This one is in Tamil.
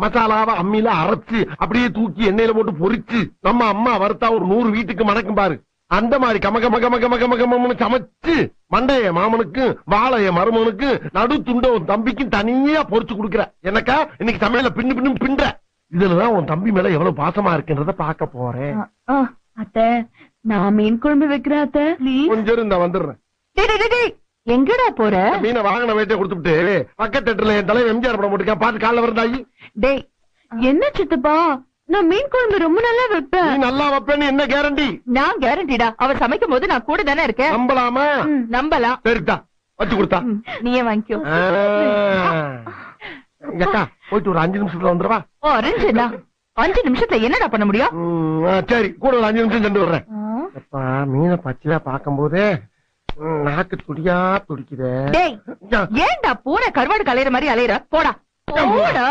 மசாலாவை அம்மியில அரைச்சு அப்படியே தூக்கி எண்ணெயில போட்டு பொரிச்சு நம்ம அம்மா வறுத்தா ஒரு 100 வீட்டுக்கு மணக்கும் பாரு. அந்த மாதிரி கமகமகமகமகமகம்னு சமைச்சு மண்டைய மாமனுக்கு வாழைய மருமனுக்கு நடு துண்ட உன் தம்பிக்கும் தனியா பொரிச்சு கொடுக்குற. எனக்கா இன்னைக்கு சமையல பின்னு பின்னு பின்ற. இதுலதான் உன் தம்பி மேல எவ்வளவு பாசமா இருக்குன்றத பாக்க போறேன். அத்தை நான் மீன் குழம்பு வைக்கிறேன் அத்தை. கொஞ்சம் இருந்தா வந்துடுறேன். எங்கடா போற? மீனை வாங்கின வேட்டை கொடுத்துட்டு பக்கத்து தேட்டர்ல என் தலைவர் எம்ஜிஆர் படம் போட்டுருக்கேன், பாத்து காலைல வரந்தாயி. டேய் என்ன சித்தப்பா, நான் மீன் குழம்பு ரொம்ப நல்லா வைப்பேன். நீ நல்லா வைப்பேன்னு என்ன கேரண்டி? நான் கேரண்டிடா, அவர் சமைக்கும் போது நான் கூட தானே இருக்கேன். நம்பலாமா? நம்பலாம். சரிதா வச்சு கொடுத்தா நீயே வாங்கிக்கோ. அக்கா போயிட்டு ஒரு 5 நிமிஷத்துல வந்துருவா. 5 நிமிஷத்துல என்னடா பண்ண முடியும்? சரி கூட ஒரு 5 நிமிஷம் சென்று வர்றேன். மீனை பச்சையா பாக்கும் போதே நாக்கு துடியா துடிக்குதே. ஏன்டா பூனை கருவாடு கலையிற மாதிரி அலையிற? போடா போடா.